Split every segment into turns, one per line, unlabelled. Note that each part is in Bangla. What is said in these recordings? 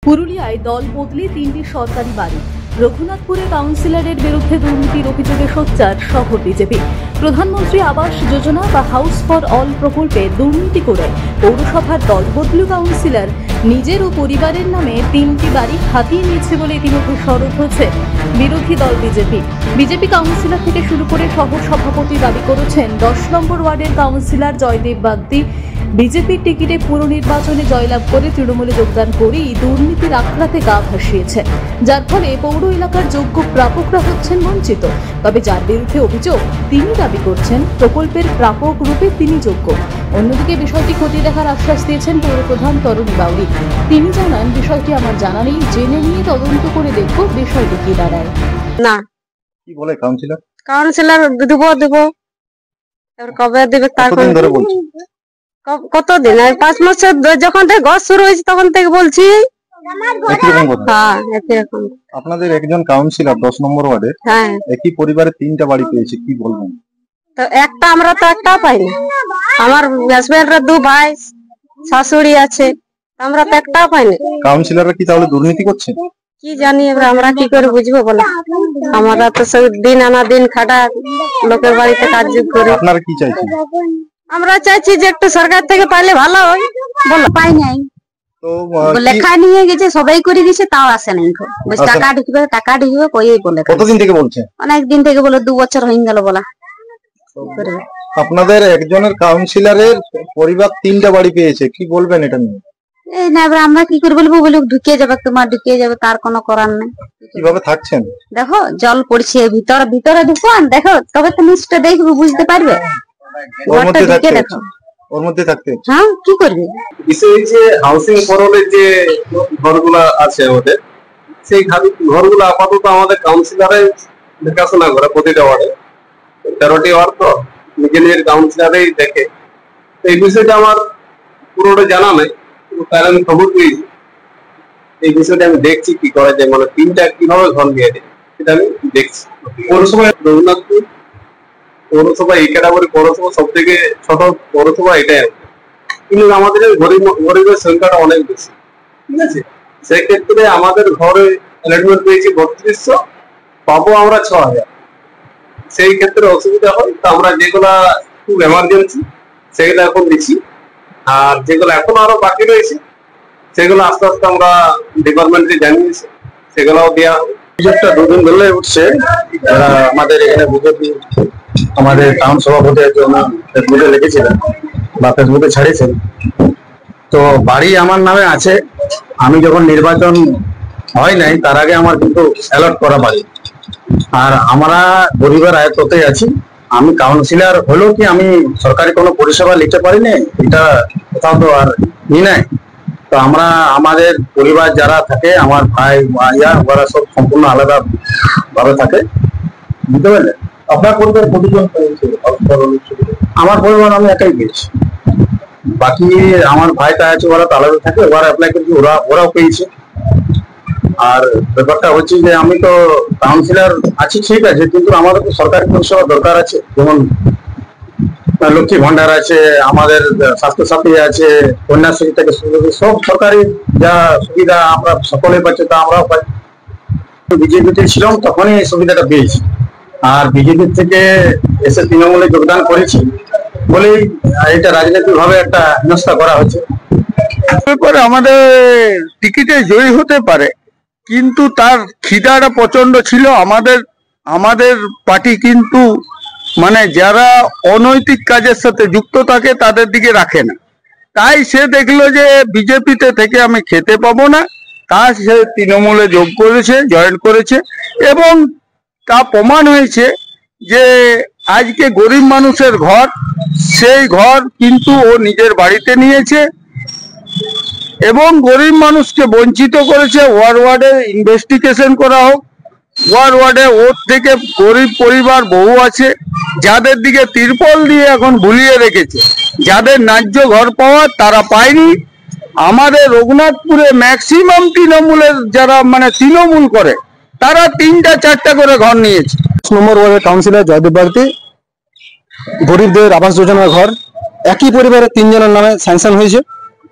পুরুলিয়ায় দল বদলে 3টি সরকারি বাড়ি। রঘুনাথপুরে কাউন্সিলরের বিরুদ্ধে দুর্নীতির অভিযোগে সোচ্চার শহর বিজেপি। প্রধানমন্ত্রী আবাস যোজনা বা হাউস ফর অল প্রকল্পে দুর্নীতি করে পৌরসভার দলবদলু কাউন্সিলর নিজের ও পরিবারের নামে 3টি বাড়ি হাতিয়ে নিয়েছে বলে ইতিমধ্যে সরব হয়েছে বিরোধী দল বিজেপি। বিজেপি কাউন্সিলর থেকে শুরু করে শহর সভাপতি দাবি করেছেন 10 নম্বর ওয়ার্ডের কাউন্সিলর জয়দেব বাগদি বিজেপির টিকিটে পুর নির্বাচনে জয়লাভ করে তৃণমূলে যোগদান করেই দুর্নীতির আখড়াতে গা ভাসিয়েছে, যার ফলে পৌর এলাকার যোগ্য প্রাপকরা হচ্ছেন বঞ্চিত। তবে যার বিরুদ্ধে অভিযোগ, তিনি দাবি করছেন প্রকল্পের প্রাপক রূপে তিনি যোগ্য। অন্যদিকে বিষয়টি খতিয়ে দেখার আশ্বাস দিয়েছেন পৌরপ্রধান তরুণী বাউরি। তিনি জানান, বিষয়টি আমার জানা নেই, জেনে নিয়ে তদন্ত করে দেখব বিষয়টি কি দাঁড়ায়।
না
কি বলে কাউন্সিলর
দেবো এবার কবে দেবে তার কতদিন 5 মাস যখন থেকে গছ শুরু হয়েছে তখন থেকে বলছি।
আপনাদের একজন কাউন্সিলর 10 নম্বর ওয়ার্ডে একই পরিবারে 3টা বাড়ি পেয়েছে, কি বলবেন?
তো একটা আমরা তো একটা পাইনি, আমার হাজবেন্ডের 2 ভাই শাশুড়ি আছে, আমরা তো একটাও পাইনি।
কাউন্সিলররা কি তাহলে দুর্নীতি করছে?
কি জানি এবার আমরা কি করে বুঝবো বলো, আমরা তো সব দিন আনা দিন খাটা লোকের বাড়িতে কাজ করে।
আপনারা কি চাইছেন?
আমরা চাইছি যে একটু সরকার থেকে পাইলে ভালো হয়। বলো পাই নাই
তো
লেখা নিয়ে গেছে, সবাই করে দিয়েছে, তাও আসে নাই। টাকা ঢুকবে কই বলে।
কতদিন থেকে বলছে?
অনেক দিন থেকে বলে, 2 বছর হয়ে গেল বলা।
আপনাদের একজনের কাউন্সিলরের পরিবার 3টা বাড়ি পেয়েছে, কি বলবেন এটা নিয়ে?
এই না এবার আমরা কি করে বলবো, বলে ঢুকিয়ে যাবে, তোমার ঢুকিয়ে যাবে, তার কোনো করার নেই।
কিভাবে থাকছেন?
দেখো জল পড়ছে ভিতরে ঢুকুন, দেখো তবে তো নিচটা দেখবে, বুঝতে পারবে।
ওর মধ্যে থাকতে
হ্যাঁ, কি করবে?
বিষয় যে হাউসিং ফরলের যে ঘরগুলা আছে আমাদের, সেই ঘরগুলো আপাতত আমাদের কাউন্সিলরে দেখাশোনা করে। প্রতিটা ওয়ার্ডে 13টি ওয়ার্ড, তো নিজের কাউন্সিলরেই দেখে। এই বিষয়টা আমার পুরোটা জানা নাই, তার আমি খবর পেয়েছি। এই বিষয়টা আমি দেখছি কি করা যায়, মানে 3টা কিভাবে ঘর দিয়ে দেয় সেটা আমি দেখছি। পৌরসভা রঘুনাথপুর পৌরসভা, এই ক্যাটাগরি পৌরসভা সব থেকে ছোট পৌরসভা এটাই, কিন্তু আমাদের গরিবের সংখ্যাটা অনেক বেশি, ঠিক আছে। সেক্ষেত্রে আমাদের ঘরে অ্যালটমেন্ট পেয়েছি 3200, পাবো আমরা 6000। সেই ক্ষেত্রে অসুবিধা হয়, তো আমরা যেগুলা খুব এমার্জেন্সি সেগুলো এখন দিচ্ছি, আর যেগুলো এখন আরো বাকি রয়েছে সেগুলো আস্তে আস্তে আমরা ডিপার্টমেন্টকে জানিয়েছি, সেগুলোও দেওয়া হবে।
একটা 2 দিন ধরে উঠছে, আমাদের এখানে বিজেপি আমাদের টাউন সভাপতি ফেসবুকে লিখেছিলেন বা ফেসবুকে ছাড়িয়েছেন। তো বাড়ি আমার নামে আছে, আমি যখন নির্বাচন হয় নাই তার আগে আমার কিন্তু অ্যালট করা বাড়ি, আর আমরা গরিবের আয়ত্তে আছি। আমি কাউন্সিলর হলেও কি আমি সরকারি কোনো পরিষেবা নিতে পারি না, এটা কোথাও তো আর নাই। তো আমরা আমাদের পরিবার যারা থাকে, আমার ভাই ভাইয়া, ওরা সব সম্পূর্ণ আলাদা ভাবে থাকে, বুঝতে পারলেন? আপনার পরিবার কতজন? আমার পরিবার আমি একাই পেয়েছি, বাকি আমার ভাইটা আছে, ওরা তো আলাদা থাকে, ওরা অ্যাপ্লাই করেছে, ওরাও পেয়েছে। আর ব্যাপারটা হচ্ছে যে আমি তো কাউন্সিলর আছি ঠিক আছে, কিন্তু আমাদের তো সরকারি পরিষেবা দরকার আছে, যেমন লক্ষ্মী ভান্ডার আছে, আমাদের স্বাস্থ্য সাথী আছে, কন্যাশ্রী থেকে শুরু করে সব সরকারি যা সুবিধা আমরা সকলে পাচ্ছি, তা আমরাও পাই। বিজেপিতে ছিলাম তখনই এই সুবিধাটা পেয়েছি, আর বিজেপি থেকে এসে তৃণমূলে যোগদান করেছি বলেই এটা রাজনৈতিক ভাবে একটা হেনস্থা করা হচ্ছে।
আমাদের টিকিটে জয়ী হতে পারে, কিন্তু তার খিদাটা প্রচন্ড ছিল। আমাদের পার্টি কিন্তু মানে যারা অনৈতিক কাজের সাথে যুক্ত থাকে তাদের দিকে রাখে না, তাই সে দেখলো যে বিজেপিতে থেকে আমি খেতে পাবো না, তা সে তৃণমূলে জয়েন করেছে, এবং তা প্রমাণ হয়েছে যে আজকে গরিব মানুষের ঘর, সেই ঘর কিন্তু ও নিজের বাড়িতে নিয়েছে এবং গরিব মানুষকে বঞ্চিত করেছে। ওয়ার্ডে ইনভেস্টিগেশন করা হোক, ওয়ার্ডে ওর থেকে গরিব পরিবার বহু আছে যাদের দিকে তিরপল দিয়ে এখন ভুলিয়ে রেখেছে, যাদের ন্যায্য ঘর পাওয়ার তারা পায়নি। আমাদের রঘুনাথপুরে ম্যাক্সিমাম তৃণমূলের যারা মানে তৃণমূল করে তারা 3টা 4টা করে ঘর নিয়েছে।
10 নম্বর ওয়ার্ডের কাউন্সিলর জয়দেব বাগদি, গরিবদের আবাস যোজনার ঘর একই পরিবারের 3 জনের নামে স্যাংশন হয়েছে,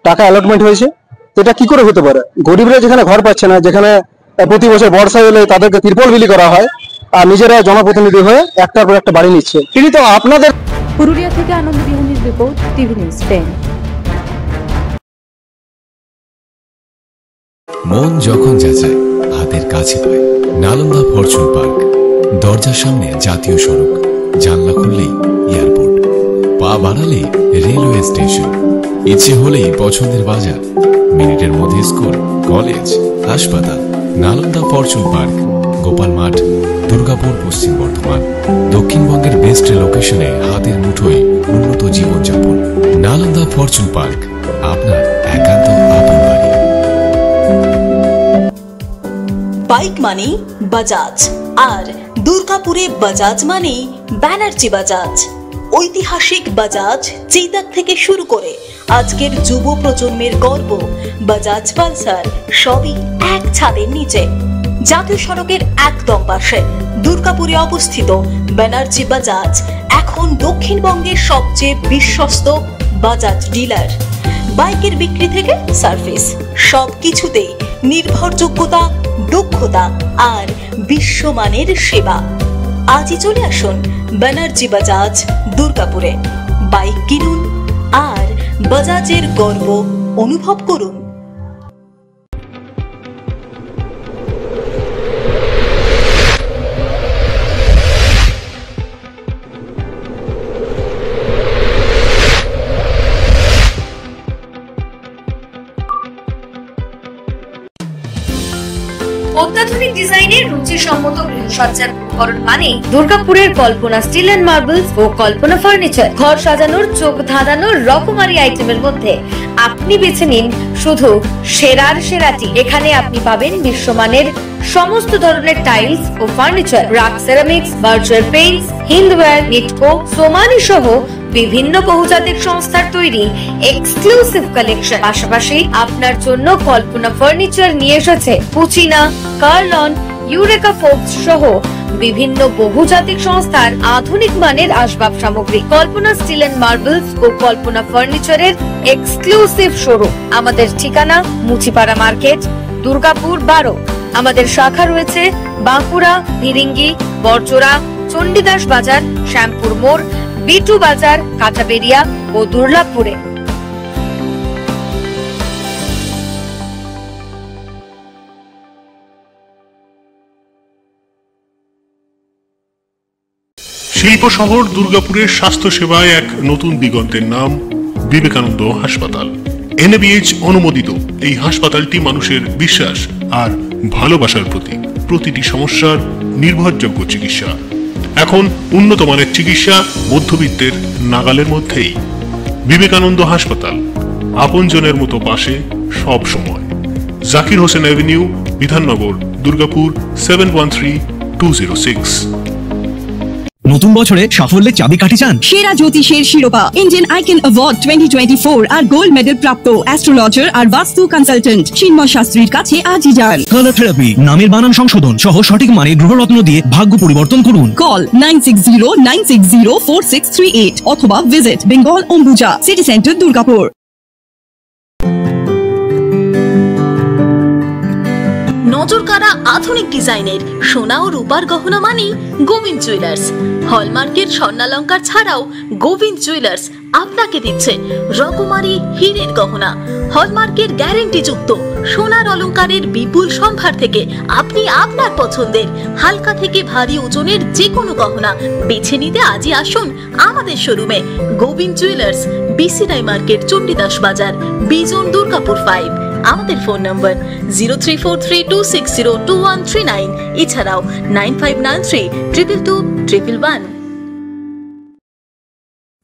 টাকা অ্যালটমেন্ট হয়েছে,
তো এটা কি করে হতে পারে? গরিবরা যেখানে ঘর পাচ্ছে না, যেখানে প্রতি বছর বর্ষা এলে তাদেরকে তিরপল বিলি করা হয়, আর নিজেরা জনপ্রতিনিধি হয়ে একটার পর একটা বাড়ি নিচ্ছে। তিনি তো আপনাদের।
পুরুলিয়া থেকে আনন্দ বিহানির রিপোর্ট, টিভি নিউজ 10।
মন যখন যাচায় হাতের কাছে পায়। নালন্দা ফরচুন পার্ক, দরজার সামনে জাতীয় সড়ক, জানলা খুললেই এয়ারপোর্ট, পা বাড়ালে রেলওয়ে স্টেশন, ইচ্ছে হলেই পছন্দের বাজার, মিনিটের মধ্যে স্কুল, কলেজ, হাসপাতাল। নালন্দা ফরচুন পার্ক, গোপাল মাঠ, দুর্গাপুর, পশ্চিম বর্ধমান। দক্ষিণবঙ্গের বেস্ট লোকেশনে হাতের মুঠোয় উন্নত জীবনযাপন। নালন্দা ফরচুন পার্ক, আপনার একান্ত আপন বাড়ি।
বাইক মানে বাজাজ, আর দুর্গাপুরে বাজাজ মানে ব্যানার্জি বাজাজ। ঐতিহাসিক বাজাজ চেতক থেকে শুরু করে আজকের যুব প্রজন্মের গর্ব বাজাজ পালসার, সবই এক ছাদের নিচে। জাতীয় সড়কের একদম পাশে দুর্গাপুরে অবস্থিত ব্যানার্জি বাজাজ এখন দক্ষিণবঙ্গের সবচেয়ে বিশ্বস্ত বাজাজ ডিলার। বাইকের বিক্রি থেকে সার্ভিস, সবকিছুতেই নির্ভরযোগ্যতা, দক্ষতা আর বিশ্বমানের সেবা। আজই চলে আসুন ব্যানার্জি বাজাজ দুর্গাপুরে। বাইক কিনুন আর বাজাজের গর্ব অনুভব করুন।
অত্যাধুনিক ডিজাইনের রুচিসম্মত গৃহসজ্জার উপকরণ মানে দুর্গাপুরের কল্পনা স্টিল এন্ড মার্বেলস ও কল্পনা ফার্নিচার। ঘর সাজানোর, চোখ ধাঁধানোর রকমারি আইটেমের মধ্যে আপনি বেছে নিন শুধু সেরার সেরাটি। এখানে আপনি পাবেন বিশ্বমানের সমস্ত ধরনের টাইলস ও furniture, RAK ceramics, Berger paints, Hindware, Nitco, Somany সহ বিভিন্ন বহুজাতিক সংস্থার তৈরি এক্সক্লুসিভ কালেকশন। পাশাপাশি আপনার জন্য কল্পনা ফার্নিচার নিয়ে এসেছে পুচিনা, কার্লন, ইউরেকা ফোর্বস সহ বিভিন্ন বহুজাতিক সংস্থার আধুনিক মানের আসবাব সামগ্রী। কল্পনা স্টিল এন্ড মার্বেলস ও কল্পনা ফার্নিচারের এক্সক্লুসিভ শোরুম। আমাদের ঠিকানা মুচিপাড়া মার্কেট, দুর্গাপুর 12। আমাদের শাখা রয়েছে বাঁকুড়া, ভিরিঙ্গি, বড়জোড়া, চণ্ডীদাস বাজার, শ্যামপুর মোড়, বিটু বাজার, কাঁচাবেরিয়া ও দুর্গাপুরে।
শিল্প শহর দুর্গাপুরের স্বাস্থ্য সেবায় এক নতুন দিগন্তের নাম বিবেকানন্দ হাসপাতাল। NABH অনুমোদিত এই হাসপাতালটি মানুষের বিশ্বাস আর ভালোবাসার প্রতীক। প্রতিটি সমস্যার নির্ভরযোগ্য চিকিৎসা। এখন উন্নত মানের চিকিৎসা মধ্যবিত্তের নাগালের মধ্যেই। বিবেকানন্দ হাসপাতাল, আপনজনের মতো পাশে সব সময়। জাকির হোসেন অ্যাভিনিউ, বিধাননগর, দুর্গাপুর 713206।
নতুন বছরে সাফল্যের চাবিকাঠি চান?
সেরা জ্যোতিষের শিরোপা, ইন্ডিয়ান আইকন অ্যাওয়ার্ড 2024 আর গোল্ড মেডেল প্রাপ্ত অ্যাস্ট্রোলজার আর বাস্তু কনসালটেন্ট চিন্ময় শাস্ত্রীর কাছে আজই যান।
কালার থেরাপি, নামের বানান সংশোধন সহ সঠিক মানে গ্রহরত্ন দিয়ে ভাগ্য পরিবর্তন করুন।
কল 9609604638 অথবা visit Bengal Ambuja, city centre, Durgapur.
নজরকাড়া আধুনিক ডিজাইনের সোনা ও রূপার গহনা মানে গোবিন্দ জুয়েলার্স। হলমার্কের স্বর্ণালঙ্কার ছাড়াও গোবিন্দ জুয়েলার্স আপনাকে দিচ্ছে রকমারি হীরের গহনা। হলমার্কের গ্যারেন্টি যুক্ত সোনার অলংকারের বিপুল সম্ভার থেকে আপনি আপনার পছন্দের হালকা থেকে ভারী ওজনের যে কোনো গহনা বেছে নিতে আজই আসুন আমাদের শোরুমে। Gobinda jewellers, BCI market, Chandidas Bazar, Bijan, Durgapur 5। আমাদের ফোন নম্বর 034326021139, এছাড়াও 9593222111।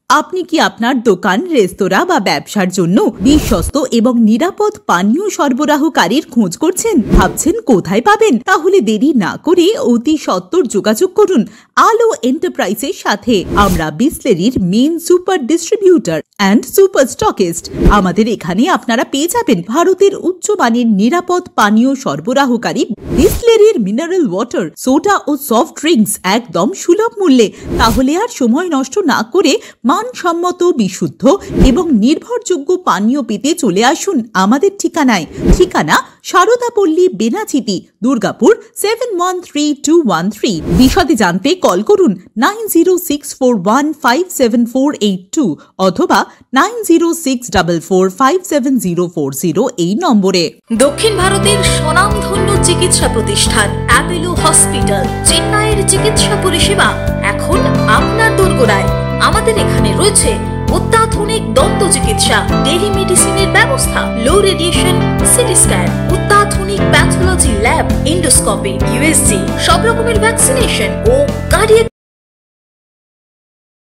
আপনি কি আপনার দোকান, রেস্তোরাঁ বা ব্যবসার জন্য বিশ্বস্ত এবং নিরাপদ পানীয় সরবরাহকারীর খোঁজ করছেন? ভাবছেন কোথায় পাবেন? তাহলে দেরি না করে অতি সত্বর যোগাযোগ করুন আলো এন্টারপ্রাইজের সাথে। আমরা বিসলেরির main super distributor and super stockist. আমাদের এখানে আপনারা পেয়ে যাবেন ভারতের উচ্চমানের নিরাপদ পানীয় সরবরাহকারী বিসলেরির মিনারেল ওয়াটার, সোডা ও সফট ড্রিঙ্কস একদম সুলভ মূল্যে। তাহলে আর সময় নষ্ট না করে মানসম্মত বিশুদ্ধ এবং নির্ভরযোগ্য পানীয় পেতে চলে আসুন আমাদের ঠিকানায়। ঠিকানা সারদাপল্লী বেনাচিতি, দুর্গাপুর 713213। বিশদে জানতে কল করুন 9064157482 অথবা 9064457040 এই নম্বরে।
দক্ষিণ ভারতের স্বনামধন্য চিকিৎসা প্রতিষ্ঠান অ্যাপোলো হসপিটাল চেন্নাইয়ের চিকিৎসা পরিষেবা এখন আপনার দোরগোড়ায়। আমাদের এখানে রয়েছে অত্যাধুনিক দন্ত চিকিৎসা, টেলিমেডিসিনের ব্যবস্থা, লো রেডিয়েশন সিটি স্ক্যান, অত্যাধুনিক প্যাথোলজি ল্যাব, এন্ডোস্কোপি, ইউএসজি, সব রকমের ভ্যাকসিনেশন ও কার্ডিয়াক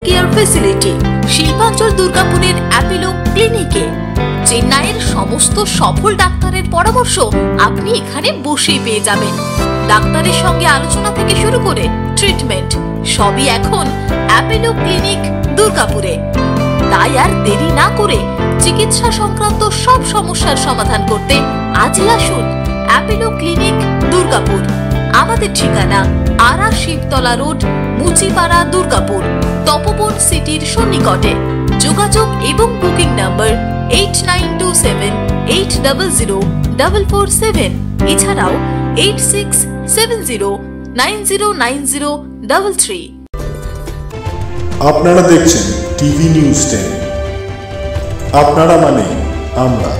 কেয়ার ফ্যাসিলিটি। শিল্পাঞ্চল দুর্গাপুরের অ্যাপোলো ক্লিনিকে চেন্নাইয়ের সমস্ত সফল ডাক্তারের পরামর্শ আপনি এখানে বসেই পেয়ে যাবেন। ডাক্তারের সঙ্গে আলোচনা থেকে শুরু করে ট্রিটমেন্ট সবই এখন অ্যাপোলো ক্লিনিক দুর্গাপুরে। তাই আর দেরি না করে চিকিৎসা সংক্রান্ত সব সমস্যার সমাধান করতে আজই আসুন অ্যাপোলো ক্লিনিক দুর্গাপুর। আমাদের ঠিকানা আরা শিবতলা রোড, মুচিপাড়া, দুর্গাপুর, তপবন সিটির সন্নিকটে। যোগাযোগ এবং বুকিং নাম্বার 8927800447, এছাড়াও 8670909033।
আপনারা দেখছেন টিভি নিউজ 10। আপনারা মানে আমরা।